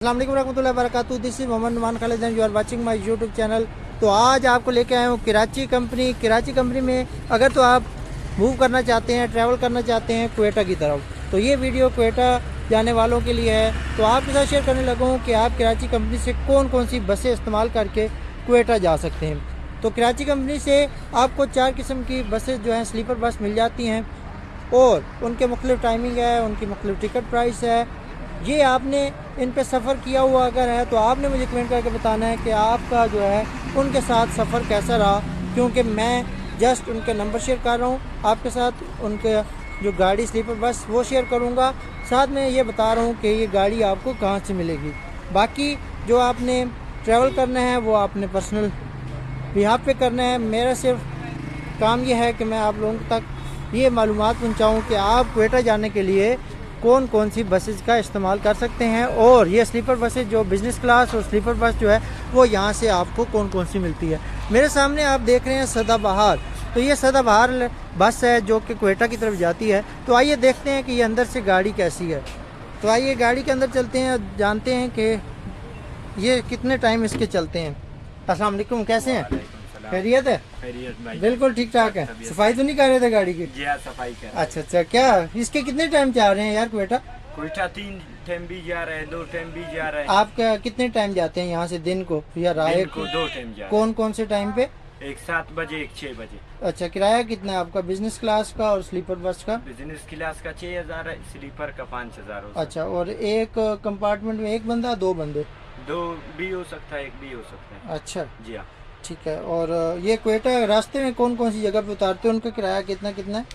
अस्सलाम वालेकुम रहमतुल्लाहि व बरकातहू। This is Mohammad Numan Khalid and you are watching my YouTube channel. तो आज आपको लेके आया हूँ कराची कंपनी में अगर तो आप मूव करना चाहते हैं, ट्रैवल करना चाहते हैं क्वेटा की तरफ, तो ये वीडियो क्वेटा जाने वालों के लिए है। तो आपके साथ शेयर करने लगा हूँ कि आप कराची कंपनी से कौन कौन सी बसें इस्तेमाल करके क्वेटा जा सकते हैं। तो कराची कंपनी से आपको 4 किस्म की बसेस जो हैं स्लीपर बस मिल जाती हैं और उनके मुख्तलिफ टाइमिंग है, उनकी मुख्तलिफ टिकट प्राइस है। ये आपने इन पे सफ़र किया हुआ अगर है तो आपने मुझे कमेंट करके बताना है कि आपका जो है उनके साथ सफ़र कैसा रहा, क्योंकि मैं जस्ट उनके नंबर शेयर कर रहा हूँ आपके साथ। उनके जो गाड़ी स्लीपर बस वो शेयर करूँगा, साथ में ये बता रहा हूँ कि ये गाड़ी आपको कहाँ से मिलेगी। बाकी जो आपने ट्रैवल करना है वो आपने पर्सनल यहाँ पे करना है। मेरा सिर्फ काम ये है कि मैं आप लोगों तक ये मालूमात पहुँचाऊँ कि आप क्वेटा जाने के लिए कौन कौन सी बसेस का इस्तेमाल कर सकते हैं और ये स्लीपर बसेस जो बिज़नेस क्लास और स्लीपर बस जो है वो यहाँ से आपको कौन कौन सी मिलती है। मेरे सामने आप देख रहे हैं सदाबहार, तो ये सदाबहार बस है जो कि क्वेटा की तरफ जाती है। तो आइए देखते हैं कि ये अंदर से गाड़ी कैसी है। तो आइए गाड़ी के अंदर चलते हैं, जानते हैं कि ये कितने टाइम इसके चलते हैं। अस्सलाम वालेकुम, कैसे हैं? खैरियत है? खैरियत भाई, बिल्कुल ठीक ठाक है। सफाई तो नहीं कर रहे थे गाड़ी की? जी हाँ, सफाई कर। अच्छा, क्या इसके कितने टाइम जा रहे हैं यार क्वेटा? क्वेटा 3 टाइम भी जा रहा है, 2 टाइम भी जा रहा है। आप क्या कितने टाइम जाते हैं यहाँ से दिन को या रात दिन को 2 टाइम जा रहा कौन कौन से टाइम पे? है, एक 7 बजे, एक 6 बजे। अच्छा, किराया कितना है आपका बिजनेस क्लास का और स्लीपर बस का? बिजनेस क्लास का 6000 है, स्लीपर का 5000 हो। अच्छा, और एक कंपार्टमेंट में एक बंदा, 2 बंदे? 2 भी हो सकता है, एक भी हो सकता है। अच्छा जी हाँ। ठीक है। और ये क्वेटा रास्ते में कौन कौन सी जगह पे उतारते हैं, उनका किराया कितना कितना है?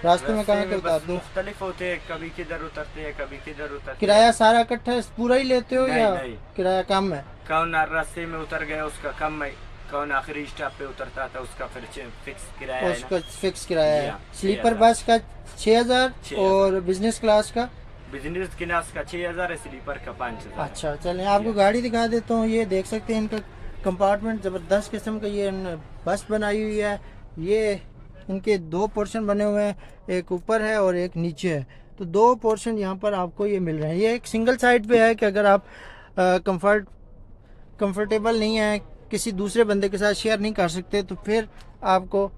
रास्ते में कहाँ के उतारते हो? मुख्तलिफ होते हैं, कभी किधर उतरते हैं, कभी किधर उतरते हैं। किराया सारा इकट्ठा पूरा ही लेते हो नहीं, या नहीं। किराया कम है? कौन रास्ते में उतर गया उसका कम है, कौन आखिरी स्टॉप पे उतरता था उसका फिर फिक्स किराया है उसका ना। फिक्स किराया जी है। हाँ, स्लीपर 6000 बस का 6000 और बिजनेस क्लास का? बिजनेस क्लास का 6000 है, स्लीपर का 5000। अच्छा चलें, आपको गाड़ी दिखा देता हूँ। ये देख सकते हैं इनका कंपार्टमेंट ज़बरदस्त किस्म का ये बस बनाई हुई है। ये इनके 2 पोर्शन बने हुए हैं, एक ऊपर है और एक नीचे है। तो 2 पोर्शन यहाँ पर आपको ये मिल रहे हैं। ये एक सिंगल साइड पे है कि अगर आप कंफर्टेबल नहीं है, किसी दूसरे बंदे के साथ शेयर नहीं कर सकते, तो फिर आपको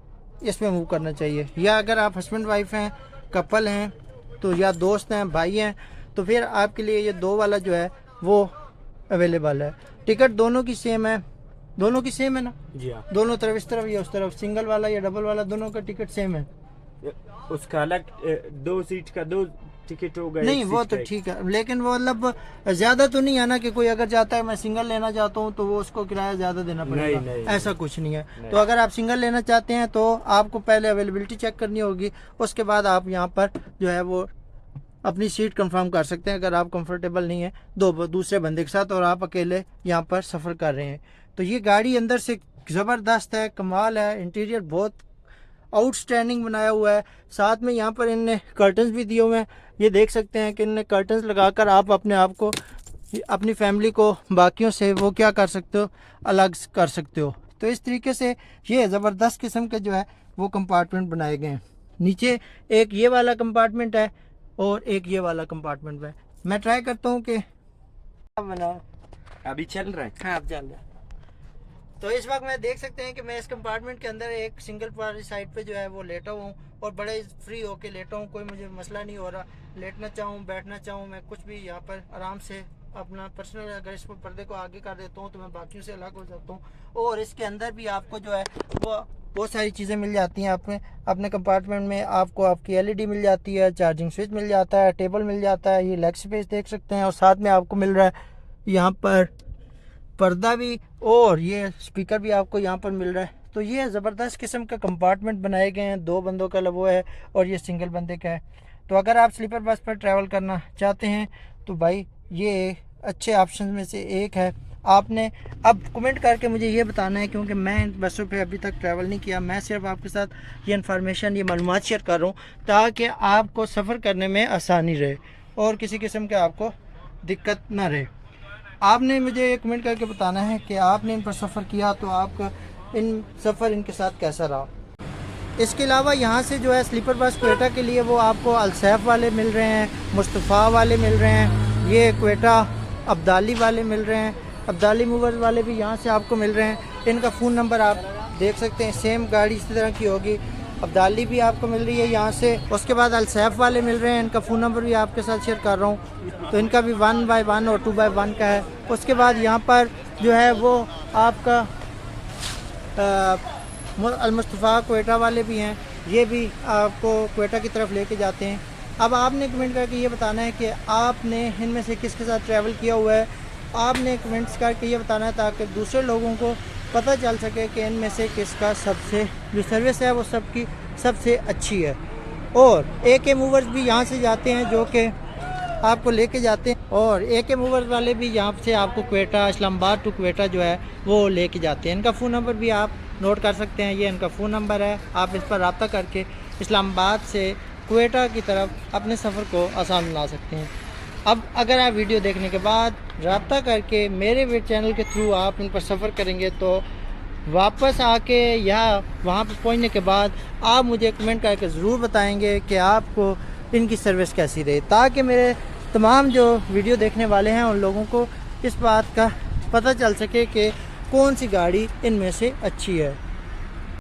इसमें मूव करना चाहिए। या अगर आप हस्बैंड वाइफ हैं, कपल हैं, तो या दोस्त हैं, भाई हैं, तो फिर आपके लिए ये 2 वाला जो है वो अवेलेबल है। टिकट दोनों की सेम है, दोनों की सेम है ना? जी हाँ। दोनों तरफ, इस तरफ या उस तरफ, सिंगल वाला या डबल वाला, दोनों का टिकट सेम है? उसका अलग 2 सीट का 2 टिकट हो गए। नहीं वो तो ठीक है, लेकिन वो मतलब ज़्यादा तो नहीं है ना कि कोई अगर जाता है मैं सिंगल लेना चाहता हूँ तो वो उसको किराया ज़्यादा देना पड़ेगा? नहीं, ऐसा कुछ नहीं है। तो अगर आप सिंगल लेना चाहते हैं तो आपको पहले अवेलेबिलिटी चेक करनी होगी, उसके बाद आप यहाँ पर जो है वो अपनी सीट कंफर्म कर सकते हैं। अगर आप कंफर्टेबल नहीं है दूसरे बंदे के साथ और आप अकेले यहाँ पर सफ़र कर रहे हैं। तो ये गाड़ी अंदर से ज़बरदस्त है, कमाल है। इंटीरियर बहुत आउटस्टैंडिंग बनाया हुआ है। साथ में यहाँ पर इनने कर्टन्स भी दिए हुए हैं। ये देख सकते हैं कि इनने कर्टन्स लगाकर आप अपने आप को, अपनी फैमिली को बाकियों से वो क्या कर सकते हो, अलग कर सकते हो। तो इस तरीके से ये ज़बरदस्त किस्म के जो है वो कंपार्टमेंट बनाए गए हैं। नीचे एक ये वाला कंपार्टमेंट है और एक ये वाला कंपार्टमेंट है। मैं ट्राई करता हूँ कि बनाओ। अभी चल रहा है। हाँ अब चल रहा है। तो इस वक्त मैं देख सकते हैं कि मैं इस कंपार्टमेंट के अंदर एक सिंगल वाली साइड पे जो है वो लेटा हुआ हूँ और बड़े फ्री होके लेटा हूँ। कोई मुझे मसला नहीं हो रहा, लेटना चाहूँ, बैठना चाहूँ, मैं कुछ भी यहाँ पर आराम से अपना पर्सनल, अगर इस पर्दे को आगे कर देता हूँ तो मैं बाकियों से अलग हो जाता हूँ। और इसके अंदर भी आपको जो है वो बहुत सारी चीज़ें मिल जाती हैं। अपने कंपार्टमेंट में आपको आपकी एलईडी मिल जाती है, चार्जिंग स्विच मिल जाता है, टेबल मिल जाता है, ये लेग स्पेस देख सकते हैं, और साथ में आपको मिल रहा है यहाँ पर पर्दा भी और ये स्पीकर भी आपको यहाँ पर मिल रहा है। तो ये ज़बरदस्त किस्म का कंपार्टमेंट बनाए गए हैं। 2 बंदों का वो है और ये सिंगल बंदे का है। तो अगर आप स्लीपर बस पर ट्रैवल करना चाहते हैं तो भाई ये अच्छे ऑप्शन में से एक है। आपने अब कमेंट करके मुझे ये बताना है, क्योंकि मैं इन बसों पे अभी तक ट्रैवल नहीं किया। मैं सिर्फ आपके साथ ये इन्फॉर्मेशन, ये मालूमात शेयर कर रहा हूँ ताकि आपको सफ़र करने में आसानी रहे और किसी किस्म के आपको दिक्कत ना रहे। आपने मुझे कमेंट करके बताना है कि आपने इन पर सफ़र किया तो आपका सफ़र इनके साथ कैसा रहा। इसके अलावा यहाँ से जो है स्लीपर बस क्वेटा के लिए वो आपको अलसैफ वाले मिल रहे हैं, मुस्तफ़ा वाले मिल रहे हैं। ये क्वेटा अब्दाली वाले मिल रहे हैं, अब्दाली मूवर्स वाले भी यहाँ से आपको मिल रहे हैं। इनका फ़ोन नंबर आप देख सकते हैं, सेम गाड़ी इसी तरह की होगी। अब्दाली भी आपको मिल रही है यहाँ से। उसके बाद अलसैफ वाले मिल रहे हैं, इनका फ़ोन नंबर भी आपके साथ शेयर कर रहा हूँ। तो इनका भी 1/1 और 2/1 का है। उसके बाद यहाँ पर जो है वो आपका अलमुस्तफ़ा कोयटा वाले भी हैं, ये भी आपको कोयटा की तरफ लेके जाते हैं। अब आपने कमेंट करके ये बताना है कि आपने इनमें से किसके साथ ट्रैवल किया हुआ है। आपने कमेंट्स करके ये बताना है ताकि दूसरे लोगों को पता चल सके कि इनमें से किसका सबसे जो सर्विस है वो सबकी सबसे अच्छी है। और AK मूवर्स भी यहाँ से जाते हैं जो कि आपको लेके जाते हैं, और AK मूवर्स वाले भी यहाँ से आपको कोयटा, इस्लामाबाद टू कोयटा जो है वो लेके जाते हैं। इनका फ़ोन नंबर भी आप नोट कर सकते हैं, ये इनका फ़ोन नंबर है। आप इस पर रब्ता करके इस्लामाबाद से कोयटा की तरफ अपने सफ़र को आसान बना सकते हैं। अब अगर आप वीडियो देखने के बाद रब्ता करके मेरे चैनल के थ्रू आप इन पर सफ़र करेंगे तो वापस आके या वहाँ पर पहुँचने के बाद आप मुझे कमेंट करके ज़रूर बताएंगे कि आपको इनकी सर्विस कैसी रही, ताकि मेरे तमाम जो वीडियो देखने वाले हैं उन लोगों को इस बात का पता चल सके कि कौन सी गाड़ी इनमें से अच्छी है।